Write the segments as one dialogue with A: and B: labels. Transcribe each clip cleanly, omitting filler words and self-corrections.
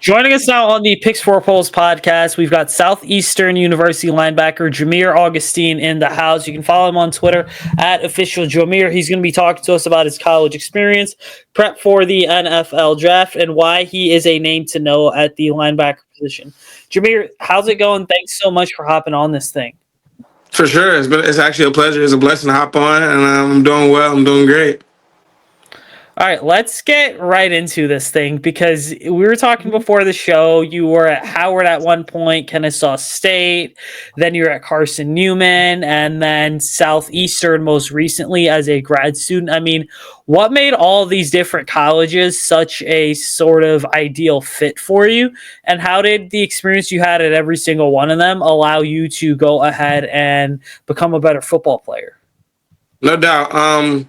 A: Joining us now on the Picks for Polls podcast, we've got Southeastern University linebacker Jomier Augustine in the house. You can follow him on Twitter at official Jomier. He's going to be talking to us about his college experience, prep for the NFL draft, and why he is a name to know at the linebacker position. Jomier, how's it going? Thanks so much for hopping on this thing.
B: For sure. It's actually a pleasure. It's a blessing to hop on, and I'm doing well. I'm doing great.
A: All right, let's get right into this thing because we were talking before the show. You were at Howard at one point, Kennesaw State, then you were at Carson Newman, and then Southeastern most recently as a grad student. I mean, what made all these different colleges such a sort of ideal fit for you? And how did the experience you had at every single one of them allow you to go ahead and become a better football player?
B: No doubt.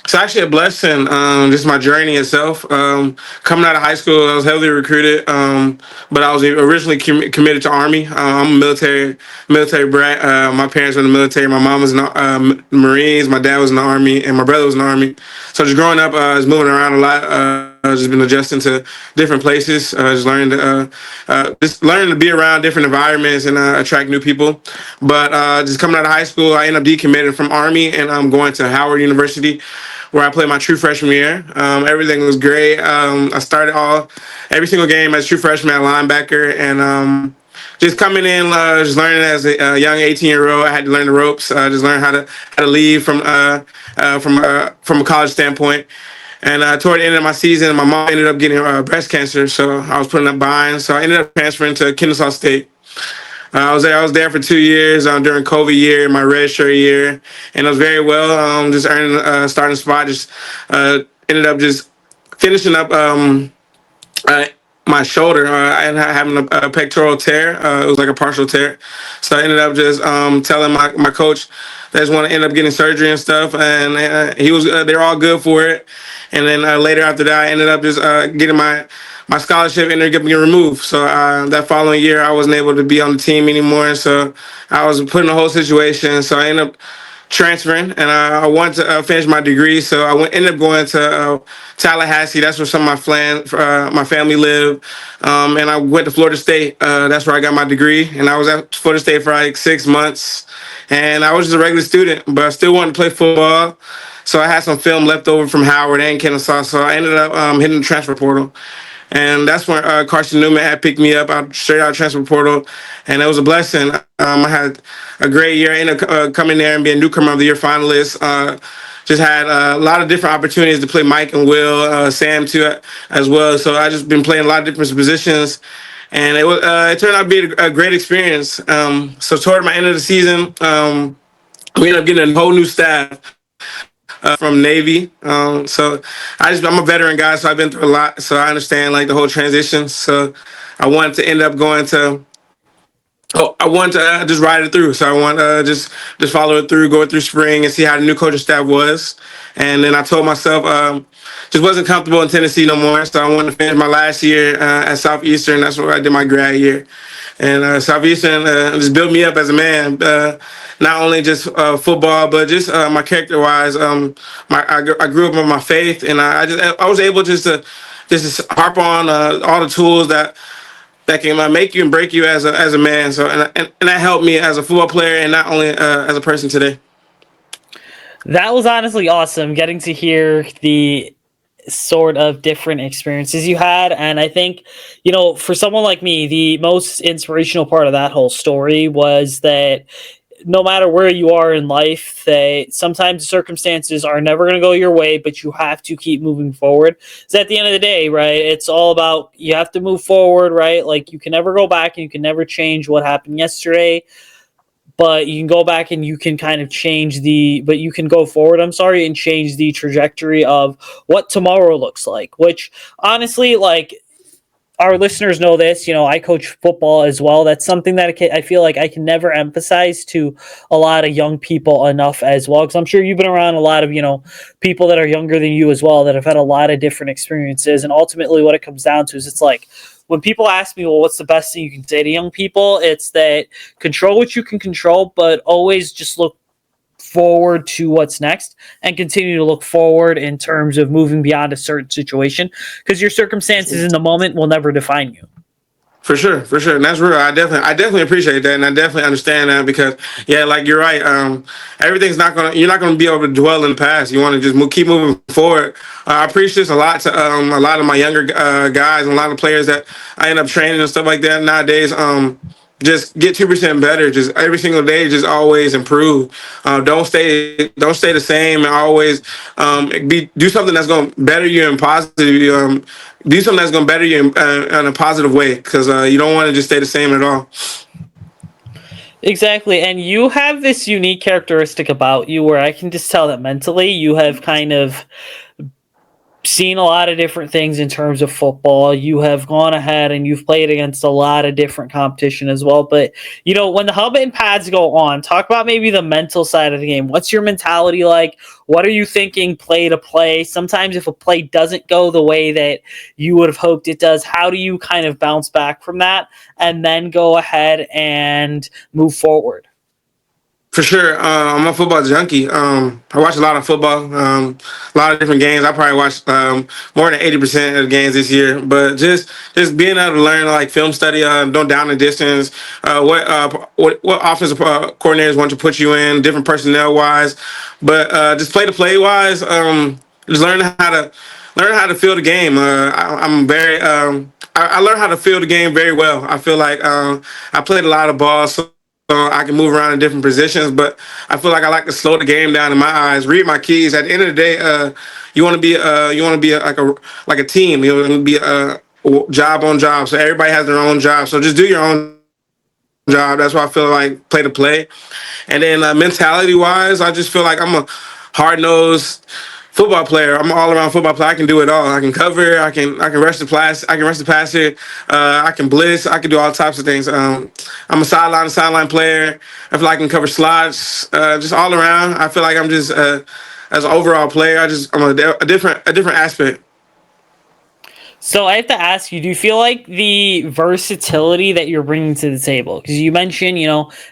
B: It's actually a blessing, just my journey itself. Coming out of high school, I was heavily recruited, but I was originally committed to Army. I'm a military brat. My parents were in the military. My mom was in the Marines. My dad was in the Army, and my brother was in the Army. So just growing up, I was moving around a lot. Just been adjusting to different places. Just learning to be around different environments and attract new people. But just coming out of high school, I ended up decommitting from Army, and I'm going to Howard University, where I played my true freshman year. Everything was great. I started every single game as true freshman at linebacker, and just coming in, just learning as a young 18-year-old, I had to learn the ropes. Just learn how to lead from a college standpoint. And toward the end of my season, my mom ended up getting breast cancer, so I was putting up behind. So I ended up transferring to Kennesaw State. I was there for 2 years during COVID year, my redshirt year, and it was very well. Just earning a starting spot. Just ended up just finishing up my shoulder. I ended up having a pectoral tear. It was like a partial tear. So I ended up just telling my coach that I just want to end up getting surgery and stuff, and he was. They're all good for it. And then later after that, I ended up just getting my scholarship ended up getting removed. So that following year, I wasn't able to be on the team anymore. So I was put in a whole situation. So I ended up transferring, and I wanted to finish my degree. So ended up going to Tallahassee. That's where some of my family live. And I went to Florida State. That's where I got my degree. And I was at Florida State for like 6 months. And I was just a regular student, but I still wanted to play football. So I had some film left over from Howard and Kennesaw. So I ended up hitting the transfer portal. And that's when Carson Newman had picked me up straight out of transfer portal. And it was a blessing. I had a great year. I ended up coming there and being newcomer of the year finalist. Just had a lot of different opportunities to play Mike and Will, Sam too, as well. So I just been playing a lot of different positions. And it turned out to be a great experience. So toward my end of the season, we ended up getting a whole new staff. From Navy. So I'm a veteran guy, so I've been through a lot. So I understand like the whole transition. So I wanted to end up I wanted to just ride it through. So I want to just follow it through, go through spring and see how the new coaching staff was. And then I told myself just wasn't comfortable in Tennessee no more. So I wanted to finish my last year at Southeastern. That's where I did my grad year. And Southeastern just built me up as a man. Not only just football, but just my character-wise. I grew up with my faith, and I was able just to harp on all the tools that can make you and break you as a man. So and that helped me as a football player, and not only as a person today.
A: That was honestly awesome getting to hear the sort of different experiences you had. And I think, for someone like me, the most inspirational part of that whole story was that no matter where you are in life, that sometimes circumstances are never going to go your way, but you have to keep moving forward. Because at the end of the day, right, it's all about you have to move forward, right? Like you can never go back and you can never change what happened yesterday. But you can go back and you can kind of but you can go forward, and change the trajectory of what tomorrow looks like, which honestly, like our listeners know this, I coach football as well. That's something that I feel like I can never emphasize to a lot of young people enough as well. Because I'm sure you've been around a lot of, people that are younger than you as well that have had a lot of different experiences. And ultimately what it comes down to is it's like, when people ask me, well, what's the best thing you can say to young people? It's that control what you can control, but always just look forward to what's next and continue to look forward in terms of moving beyond a certain situation, because your circumstances in the moment will never define you.
B: For sure, and that's real. I definitely appreciate that, and I definitely understand that because, yeah, like you're right. Everything's not gonna, you're not gonna be able to dwell in the past. You want to just keep moving forward. I preach this a lot to a lot of my younger guys and a lot of players that I end up training and stuff like that nowadays. Just get 2% better. Just every single day, just always improve. Don't stay the same, and always do something that's going to better you and positive. Do something that's going to better you in a positive way, because you don't want to just stay the same at all.
A: Exactly. And you have this unique characteristic about you where I can just tell that mentally you have kind of seen a lot of different things in terms of football. You have gone ahead and you've played against a lot of different competition as well. But, when the helmet and pads go on, talk about maybe the mental side of the game. What's your mentality like? What are you thinking play to play? Sometimes if a play doesn't go the way that you would have hoped it does, how do you kind of bounce back from that and then go ahead and move forward?
B: For sure, I'm a football junkie. I watch a lot of football, a lot of different games. I probably watched more than 80% of the games this year. But just being able to learn like film study, don't down the distance, what offensive coordinators want to put you in, different personnel wise, but just play to play wise, just learn how to feel the game. I'm very I learned how to feel the game very well. I feel like I played a lot of ball, so I can move around in different positions, but I feel like I like to slow the game down in my eyes, read my keys. At the end of the day, you want to be like a team. You want to be job on job. So everybody has their own job. So just do your own job. That's why I feel like play to play. And then mentality wise, I just feel like I'm a hard nosed football player. I'm an all around football player. I can do it all. I can cover. I can rush the pass. I can rush the passer. I can blitz. I can do all types of things. I'm a sideline player. I feel like I can cover slots. Just all around. I feel like I'm just as an overall player. I'm a different aspect.
A: So I have to ask you, do you feel like the versatility that you're bringing to the table? Because you mentioned,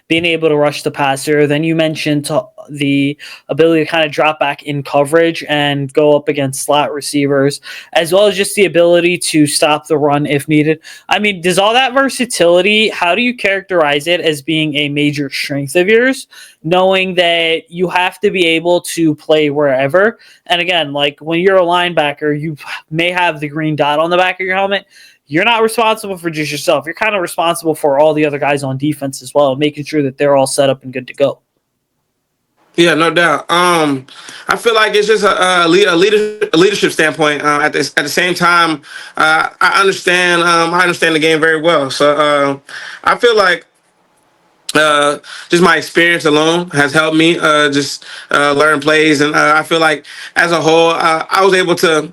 A: being able to rush the passer. Then you mentioned the ability to kind of drop back in coverage and go up against slot receivers, as well as just the ability to stop the run if needed. I mean, does all that versatility, how do you characterize it as being a major strength of yours, knowing that you have to be able to play wherever? And again, like when you're a linebacker, you may have the green dot on the back of your helmet. You're not responsible for just yourself. You're kind of responsible for all the other guys on defense as well, making sure that they're all set up and good to go.
B: Yeah, no doubt. I feel like it's just a leadership standpoint. At the same time, I understand the game very well. So I feel like just my experience alone has helped me just learn plays, and I feel like as a whole, I was able to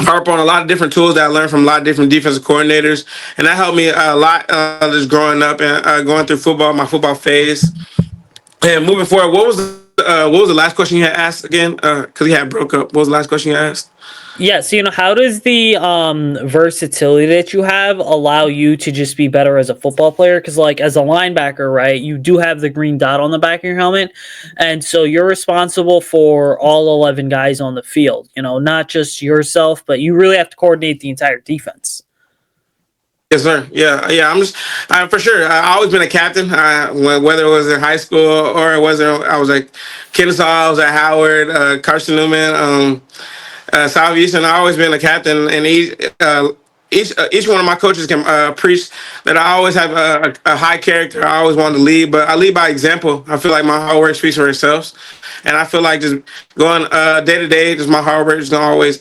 B: harp on a lot of different tools that I learned from a lot of different defensive coordinators, and that helped me a lot just growing up and going through football, my football phase. And moving forward, what was the last question you had asked again? Because you had broke up. What was the last question you asked?
A: Yeah, so how does the versatility that you have allow you to just be better as a football player? Because like as a linebacker, right, you do have the green dot on the back of your helmet, and so you're responsible for all 11 guys on the field. Not just yourself, but you really have to coordinate the entire defense.
B: Yes, sir. Yeah. I'm just for sure. I always been a captain. Whether it was in high school or whether I was at Kennesaw, I was at Howard, Carson Newman, Southeastern. I always been a captain, and each one of my coaches can preach that I always have a high character. I always want to lead, but I lead by example. I feel like my hard work speaks for itself, and I feel like just going day to day, just my hard work is gonna always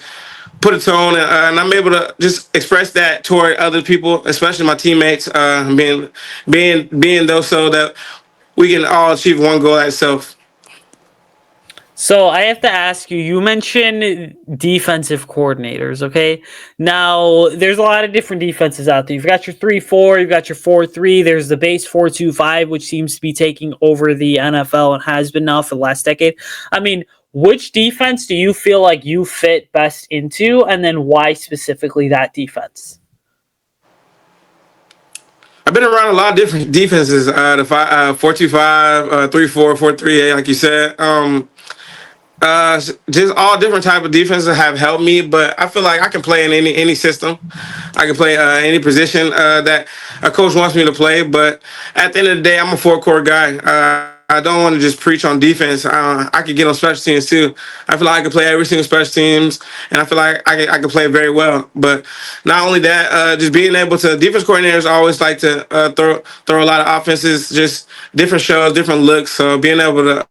B: put a tone, and I'm able to just express that toward other people, especially my teammates, being those, so that we can all achieve one goal at itself.
A: So I have to ask you, you mentioned defensive coordinators, okay? Now, there's a lot of different defenses out there. You've got your 3-4, you've got your 4-3, there's the base 4-2-5, which seems to be taking over the NFL and has been now for the last decade. I mean, which defense do you feel like you fit best into, and then why specifically that defense?
B: I've been around a lot of different defenses. The 4-2-5, 3-4, 4-3-8, like you said. Just all different type of defenses have helped me, but I feel like I can play in any system. I can play any position that a coach wants me to play. But at the end of the day, I'm a four-core guy. I don't want to just preach on defense. I could get on special teams too. I feel like I can play every single special teams, and I feel like I can play very well. But not only that, just being able to defense coordinators always like to throw a lot of offenses, just different shows, different looks. So being able to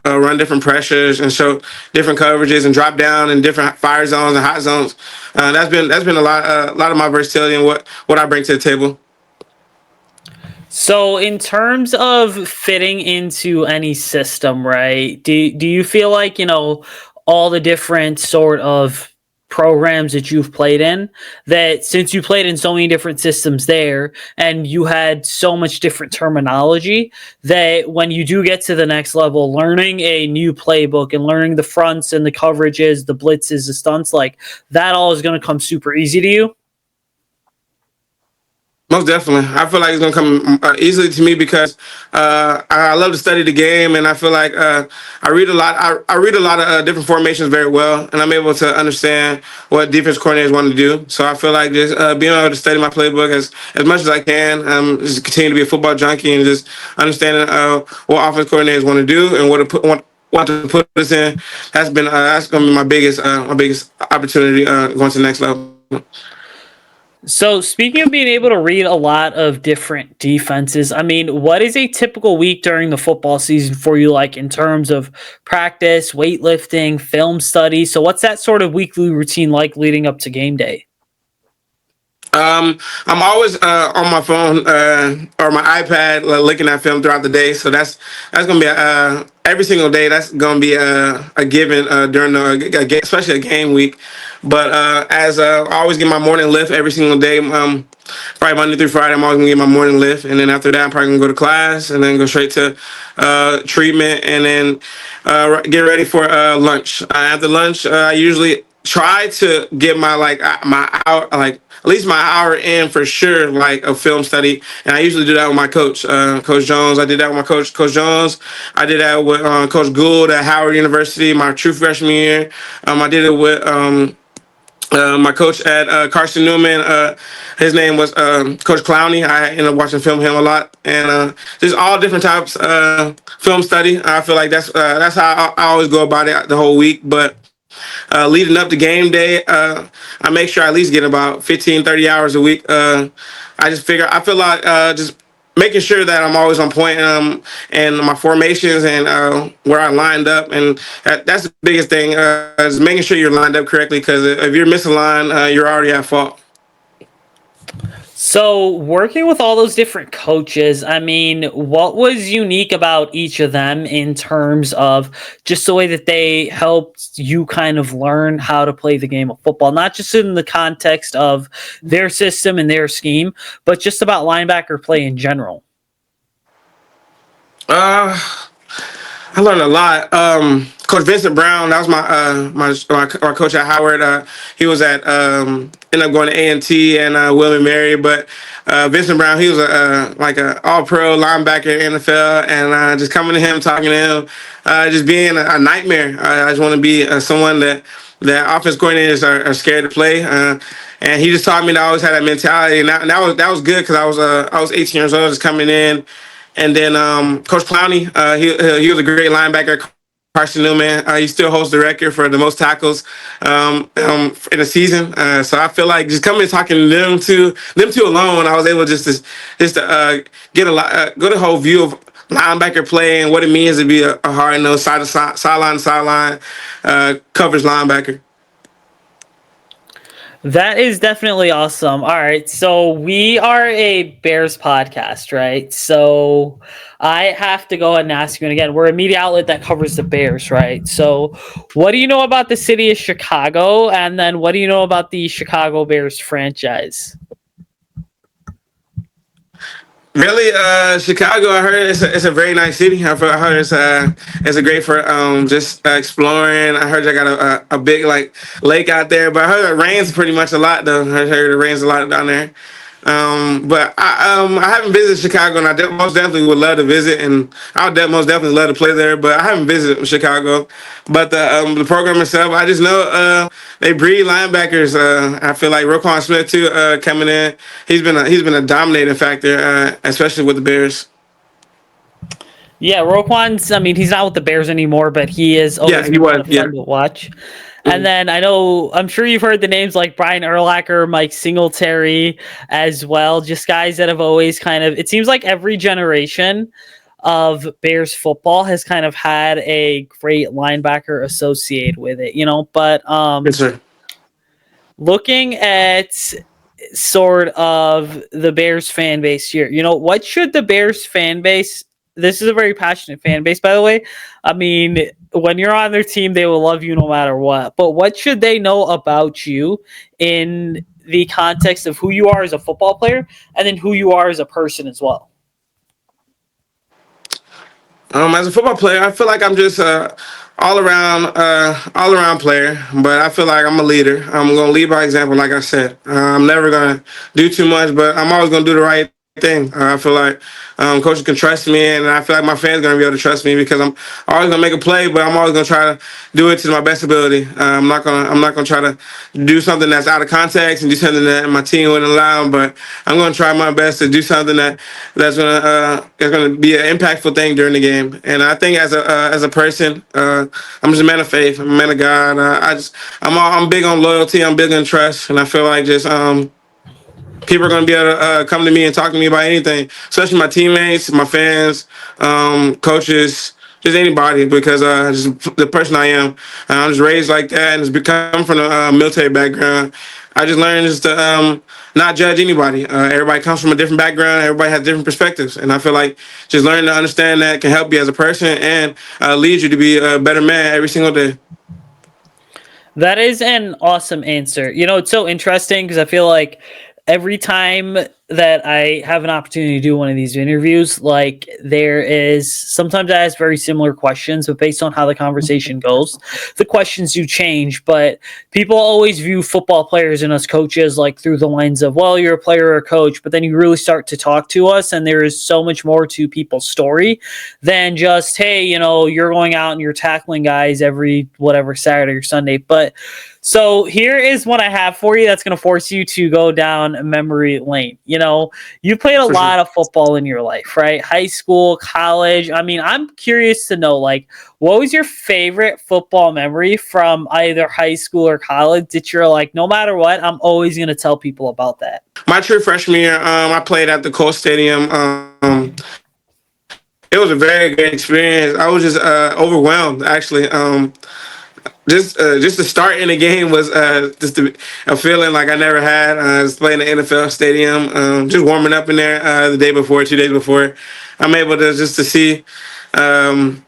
B: run different pressures and show different coverages and drop down in different fire zones and hot zones. That's been a lot of my versatility and what I bring to the table.
A: So, in terms of fitting into any system, right? Do you feel like, all the different sort of programs that you've played in, that since you played in so many different systems there and you had so much different terminology, that when you do get to the next level, learning a new playbook and learning the fronts and the coverages, the blitzes, the stunts, like that all is going to come super easy to you?
B: Most definitely. I feel like it's gonna come easily to me because I love to study the game, and I feel like I read a lot. I read a lot of different formations very well, and I'm able to understand what defense coordinators want to do. So I feel like just being able to study my playbook as much as I can, just continue to be a football junkie and just understanding what offense coordinators want to do and what to put us in. That's gonna be my biggest opportunity going to the next level.
A: So, speaking of being able to read a lot of different defenses, I mean, what is a typical week during the football season for you, like in terms of practice, weightlifting, film study? So, what's that sort of weekly routine like leading up to game day?
B: I'm always on my phone or my iPad looking at film throughout the day. So that's gonna be every single day. That's gonna be a given during especially a game week. But as I always get my morning lift every single day. Probably Monday through Friday, I'm always gonna get my morning lift, and then after that, I'm probably gonna go to class, and then go straight to treatment, and then get ready for lunch. After lunch, I usually try to get my hour, like at least my hour in for sure, like a film study. And I usually do that with my coach, Coach Jones. I did that with my Coach Jones. I did that with Coach Gould at Howard University my true freshman year. I did it with my coach at Carson Newman. His name was Coach Clowney. I ended up watching film him a lot, and just all different types film study. I feel like that's how I always go about it the whole week. But leading up to game day, I make sure I at least get about 15, 30 hours a week. I feel like just making sure that I'm always on point and my formations and where I lined up. And that's the biggest thing is making sure you're lined up correctly, because if you're misaligned, you're already at fault.
A: So, working with all those different coaches, I mean, what was unique about each of them in terms of just the way that they helped you kind of learn how to play the game of football? Not just in the context of their system and their scheme, but just about linebacker play in general.
B: Uh, I learned a lot. Coach Vincent Brown, that was my coach at Howard. He was at ended up going to A&T and William and Mary, but Vincent Brown, he was like a All Pro linebacker in the NFL, and just coming to him, talking to him, just being a nightmare. I just want to be someone that offense coordinators are scared to play. And he just taught me to always have that mentality, and that was good, because I was 18 years old, just coming in. And then Coach Clowney, he was a great linebacker. Carson Newman, he still holds the record for the most tackles in a season. So I feel like just coming and talking to them two alone, I was able to get get a whole view of linebacker play and what it means to be a hard nosed sideline to sideline coverage linebacker.
A: That is definitely awesome. All right. So we are a Bears podcast, right? So I have to go ahead and ask you, and again, we're a media outlet that covers the Bears, right? So what do you know about the city of Chicago? And then what do you know about the Chicago Bears franchise?
B: Really, Chicago. I heard it's a very nice city. I heard it's a great for just exploring. I heard they got a big like lake out there, but I heard it rains pretty much a lot though. I heard it rains a lot down there. But I haven't visited Chicago, and most definitely would love to visit, and I would most definitely love to play there. But I haven't visited Chicago. But the program itself, I just know they breed linebackers. I feel like Roquan Smith too coming in. He's been a dominating factor, especially with the Bears.
A: Yeah, Roquan's, I mean, he's not with the Bears anymore, but he has
B: Yeah,
A: always
B: he
A: been kind
B: was.
A: of
B: Yeah.
A: fun to watch. And then I'm sure you've heard the names like Brian Urlacher, Mike Singletary as well. Just guys that have always kind of, it seems like every generation of Bears football has kind of had a great linebacker associated with it, you know. But
B: Yes, sir.
A: looking at sort of the Bears fan base here, you know, what should the Bears fan base, this is a very passionate fan base, by the way. I mean, when you're on their team, they will love you no matter what. But what should they know about you in the context of who you are as a football player and then who you are as a person as well?
B: As a football player, I feel like I'm just all around player. But I feel like I'm a leader. I'm gonna lead by example, like I said. I'm never gonna do too much, but I'm always gonna do the right thing. I feel like coaches can trust me, and I feel like my fans gonna be able to trust me because I'm always gonna make a play, but I'm always gonna try to do it to my best ability. I'm not gonna try to do something that's out of context and do something that my team wouldn't allow. But I'm gonna try my best to do something that's gonna be an impactful thing during the game. And I think as a person, I'm just a man of faith. I'm a man of God. I'm big on loyalty. I'm big on trust, and I feel like just people are going to be able to come to me and talk to me about anything, especially my teammates, my fans, coaches, just anybody, because just the person I am. I'm just raised like that, and it's become from a military background. I just learned just to not judge anybody. Everybody comes from a different background. Everybody has different perspectives, and I feel like just learning to understand that can help you as a person and lead you to be a better man every single day.
A: That is an awesome answer. You know, it's so interesting because I feel like every time that I have an opportunity to do one of these interviews, like there is sometimes I ask very similar questions, but based on how the conversation goes, the questions do change. But people always view football players and us coaches like through the lens of, well, you're a player or a coach, but then you really start to talk to us, and there is so much more to people's story than just, hey, you know, you're going out and you're tackling guys every whatever Saturday or Sunday. But so here is what I have for you that's going to force you to go down memory lane. You know, you played a
B: For sure.
A: lot of football in your life, right? High school, college. I mean, I'm curious to know, like, what was your favorite football memory from either high school or college that you're like, no matter what, I'm always going to tell people about that?
B: My true freshman year, I played at the Colt Stadium. It was a very great experience. I was just overwhelmed, actually. Just the start in the game was a feeling like I never had. I was playing the NFL stadium, just warming up in there the day before, 2 days before. I'm able to just to see, and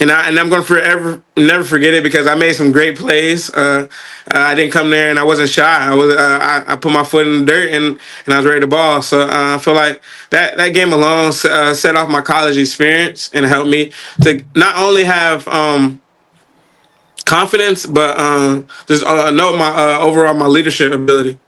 B: I'm going to forever never forget it because I made some great plays. I didn't come there and I wasn't shy. I put my foot in the dirt and I was ready to ball. So I feel like that game alone set off my college experience and helped me to not only have confidence, but just know my overall my leadership ability.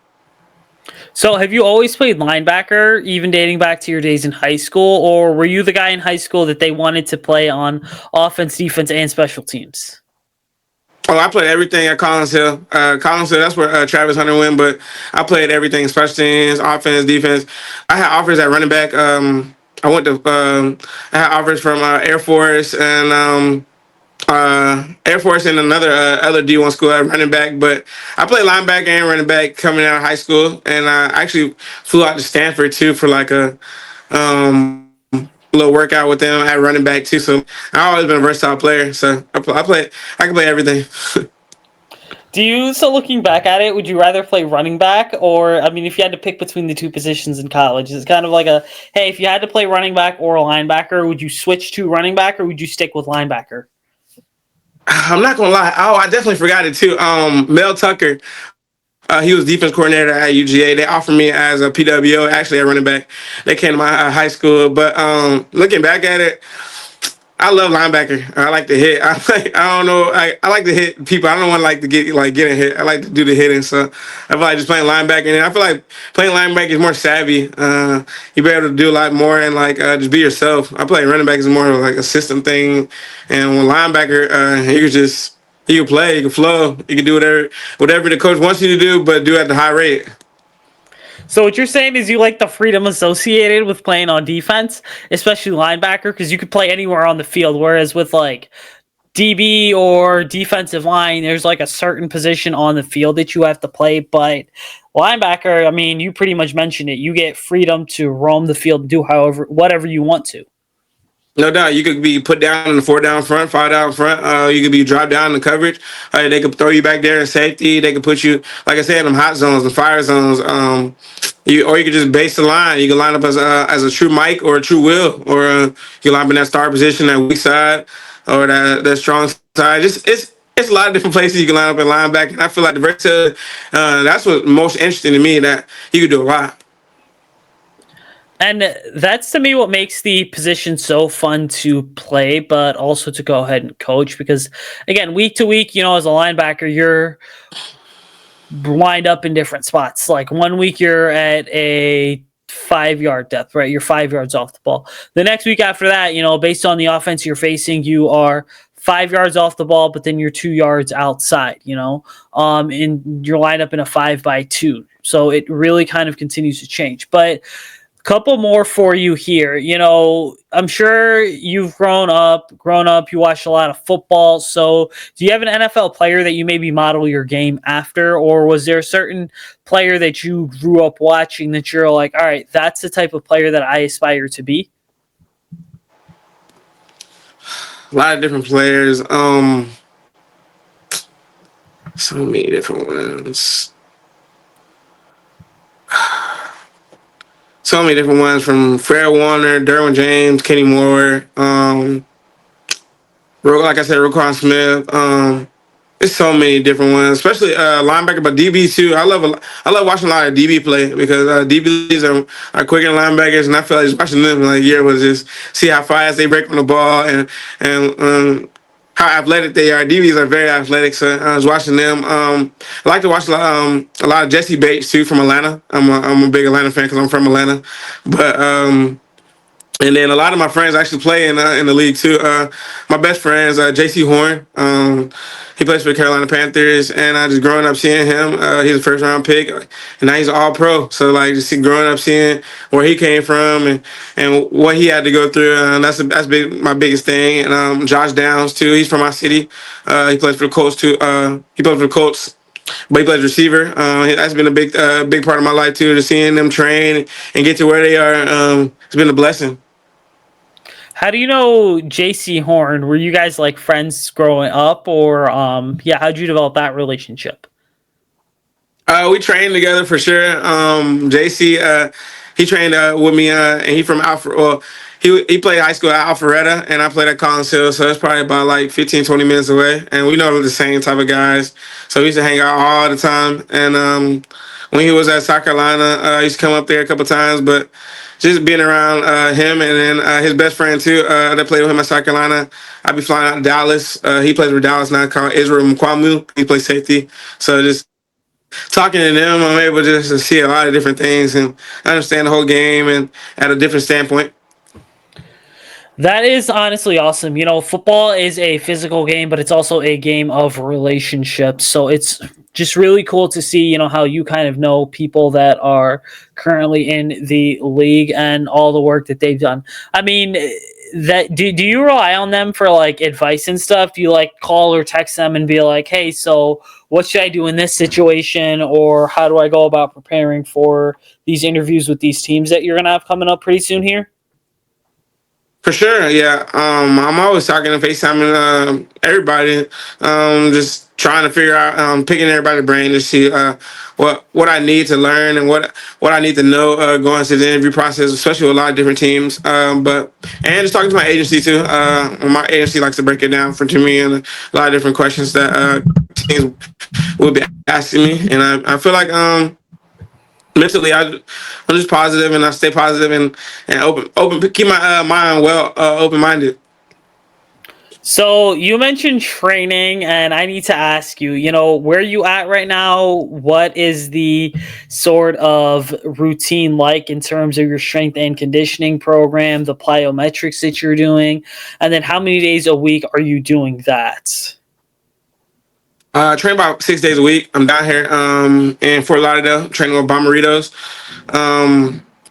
A: So have you always played linebacker, even dating back to your days in high school, or were you the guy in high school that they wanted to play on offense, defense, and special teams?
B: Oh, I played everything at Collins Hill. Collins Hill, that's where Travis Hunter went, but I played everything: special teams, offense, defense. I had offers at running back. I went to I had offers from Air Force and Air Force and another other D1 school at running back, but I played linebacker and running back coming out of high school, and I actually flew out to Stanford too for like a little workout with them at running back too. So I've always been a versatile player. So I can play everything.
A: Do you, so looking back at it, would you rather play running back or, I mean, if you had to pick between the two positions in college, it's kind of like a, hey, if you had to play running back or a linebacker, would you switch to running back or would you stick with linebacker?
B: I'm not gonna lie. Oh, I definitely forgot it too. Mel Tucker. He was defense coordinator at UGA. They offered me as a PWO, actually a running back. They came to my high school, but looking back at it, I love linebacker. I like to hit. I don't know. I like to hit people. I don't want to like to getting hit. I like to do the hitting. So I feel like just playing linebacker, and I feel like playing linebacker is more savvy. You be able to do a lot more and like just be yourself. I play running back is more of like a system thing, and when linebacker, you can play, you can flow, you can do whatever the coach wants you to do, but do it at the high rate.
A: So what you're saying is you like the freedom associated with playing on defense, especially linebacker, because you could play anywhere on the field. Whereas with like DB or defensive line, there's like a certain position on the field that you have to play. But linebacker, I mean, you pretty much mentioned it. You get freedom to roam the field, do whatever you want to.
B: No doubt, you could be put down in the 4 down front, 5 down front. You could be dropped down in the coverage. They could throw you back there in safety. They could put you, like I said, in them hot zones, the fire zones. Or you could just base the line. You can line up as a true Mike or a true Will, or you line up in that star position, that weak side, or that strong side. Just it's a lot of different places you can line up in linebacker. And I feel like the versatility, that's what's most interesting to me. That you could do a lot.
A: And that's to me what makes the position so fun to play, but also to go ahead and coach. Because again, week to week, as a linebacker, you're lined up in different spots. Like one week you're at a 5 yard depth, right? You're 5 yards off the ball. The next week after that, based on the offense you're facing, you are 5 yards off the ball, but then you're 2 yards outside, and you're lined up in a 5-by-2. So it really kind of continues to change. But couple more for you here. I'm sure you've grown up, you watched a lot of football. So do you have an NFL player that you maybe model your game after? Or was there a certain player that you grew up watching that you're like, all right, that's the type of player that I aspire to be?
B: A lot of different players. So many different ones. So many different ones, from Fred Warner, Derwin James, Kenny Moore, like I said, Roquan Smith. There's so many different ones, especially linebacker, but DB too. I love watching a lot of DB play, because DBs are quicker than linebackers, and I feel like just watching them like year was just see how fast they break on the ball, and how athletic they are. DBs are very athletic, so I was watching them. I like to watch a lot of Jesse Bates too from Atlanta. I'm a big Atlanta fan because I'm from Atlanta, but and then a lot of my friends actually play in the league too. My best friend's J.C. Horn. He plays for the Carolina Panthers, and I just growing up seeing him. He's a first round pick, and now he's all pro. So like growing up seeing where he came from and what he had to go through. That's my biggest thing. And Josh Downs too. He's from my city. He plays for the Colts too. He plays for the Colts. But he plays receiver. That's been a big part of my life too. To seeing them train and get to where they are, it's been a blessing.
A: How do you know JC Horn? Were you guys like friends growing up, or how'd you develop that relationship?
B: We trained together for sure. JC, he trained with me, and he from Alpha. Well, he played high school at Alpharetta, and I played at Collins Hill, so it's probably about like 15, 20 minutes away. And we know the same type of guys, so we used to hang out all the time. And when he was at South Carolina, I used to come up there a couple times, but just being around him, and then his best friend too, that played with him at South Carolina. I'd be flying out to Dallas. He plays for Dallas now, called Israel Mkwamu. He plays safety. So just talking to them, I'm able just to see a lot of different things and understand the whole game and at a different standpoint.
A: That is honestly awesome. Football is a physical game, but it's also a game of relationships. So it's just really cool to see, how you kind of know people that are currently in the league and all the work that they've done. I mean, do you rely on them for like advice and stuff? Do you like call or text them and be like, hey, so what should I do in this situation? Or how do I go about preparing for these interviews with these teams that you're going to have coming up pretty soon here?
B: For sure, yeah. I'm always talking to FaceTiming everybody, just trying to figure out, picking everybody's brain to see what I need to learn and what I need to know going through the interview process, especially with a lot of different teams. And just talking to my agency too. My agency likes to break it down to me and a lot of different questions that teams will be asking me, and I feel like mentally, I'm just positive, and I stay positive and open. Keep my mind well open minded.
A: So you mentioned training, and I need to ask you, where you at right now? What is the sort of routine like in terms of your strength and conditioning program, the plyometrics that you're doing, and then how many days a week are you doing that?
B: I train about 6 days a week. I'm down here in Fort Lauderdale training with Bomberitos.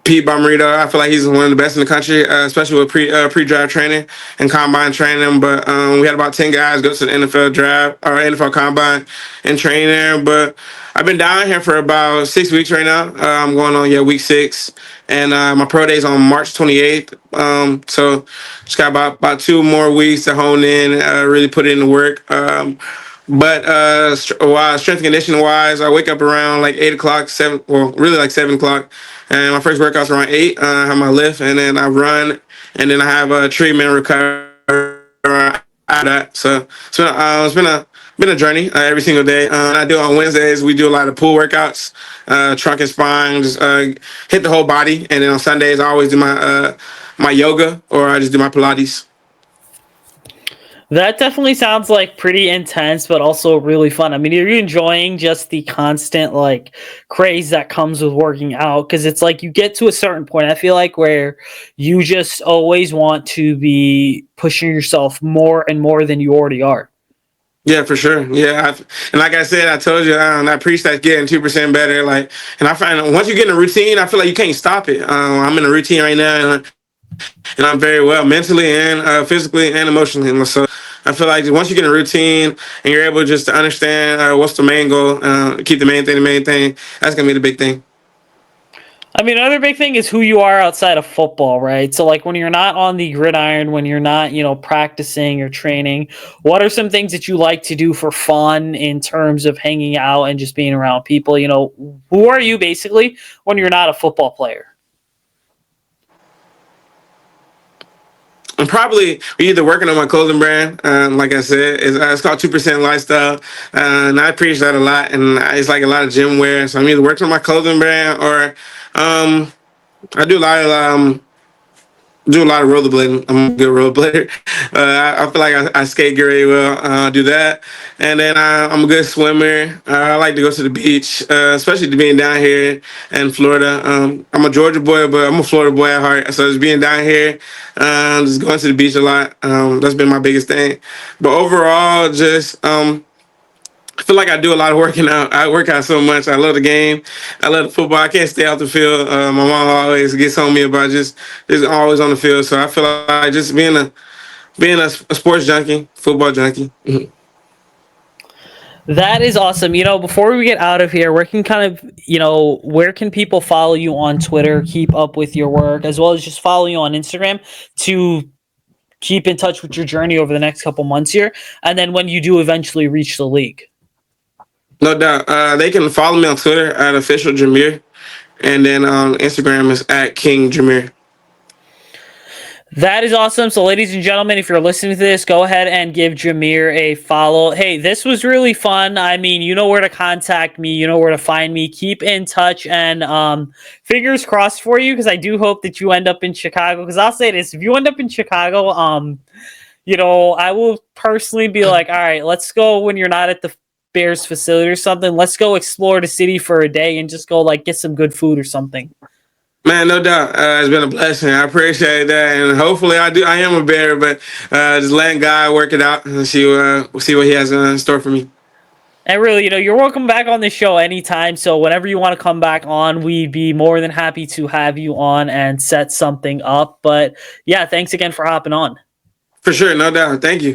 B: Pete Bomarito, I feel like he's one of the best in the country, especially with pre-draft training and combine training. But we had about 10 guys go to the NFL draft or NFL combine and train there. But I've been down here for about 6 weeks right now. I'm going on week 6, and my pro day's on March 28th. So just got about 2 more weeks to hone in, really put in the work. But strength and conditioning wise, I wake up around like 8 o'clock, really like 7 o'clock, and my first workout's around 8. I have my lift, and then I run, and then I have a treatment recovery after that. So it's been a journey every single day. I do on Wednesdays. We do a lot of pool workouts, trunk and spine, just hit the whole body, and then on Sundays I always do my yoga, or I just do my Pilates.
A: That definitely sounds like pretty intense, but also really fun. I mean, are you enjoying just the constant like craze that comes with working out? Because it's like you get to a certain point, I feel like, where you just always want to be pushing yourself more and more than you already are.
B: Yeah, for sure. Yeah, and like I said, I told you, I preach that getting 2% better. Like, and I find once you get in a routine, I feel like you can't stop it. I'm in a routine right now, and I'm very well mentally and physically and emotionally. And so I feel like once you get in a routine and you're able just to understand what's the main goal, keep the main thing, that's gonna be the big thing.
A: I mean, another big thing is who you are outside of football, right? So, like, when you're not on the gridiron, when you're not, practicing or training, what are some things that you like to do for fun in terms of hanging out and just being around people? Who are you basically when you're not a football player?
B: I'm probably either working on my clothing brand, like I said, it's called 2% Lifestyle, and I preach that a lot, and it's like a lot of gym wear. So I'm either working on my clothing brand, or I do a lot of rollerblading. I'm a good rollerblader. I feel like I skate very well. Do that, and then I'm a good swimmer. I like to go to the beach, especially being down here in Florida. I'm a Georgia boy, but I'm a Florida boy at heart. So just being down here, just going to the beach a lot. That's been my biggest thing. But overall, just I feel like I do a lot of working out. I work out so much. I love the game. I love the football. I can't stay off the field. My mom always gets on me about just always on the field. So I feel like just being a sports junkie, football junkie.
A: That is awesome. Before we get out of here, where can people follow you on Twitter, keep up with your work, as well as just follow you on Instagram to keep in touch with your journey over the next couple months here, and then when you do eventually reach the league?
B: No doubt. They can follow me on Twitter at official Jomier, and then on Instagram is at King Jomier.
A: That is awesome. So, ladies and gentlemen, if you're listening to this, go ahead and give Jomier a follow. Hey, this was really fun. I mean, you know where to contact me. You know where to find me. Keep in touch, and fingers crossed for you, because I do hope that you end up in Chicago. Because I'll say this, if you end up in Chicago, I will personally be like, all right, let's go when you're not at the Bears facility or something. Let's go explore the city for a day and just go like get some good food or something.
B: Man, no doubt. It's been a blessing. I appreciate that, and hopefully, I am a Bear, but just letting God work it out and see what He has in store for me.
A: And really, you're welcome back on the show anytime. So whenever you want to come back on, we'd be more than happy to have you on and set something up. But yeah, thanks again for hopping on.
B: For sure, no doubt. Thank you.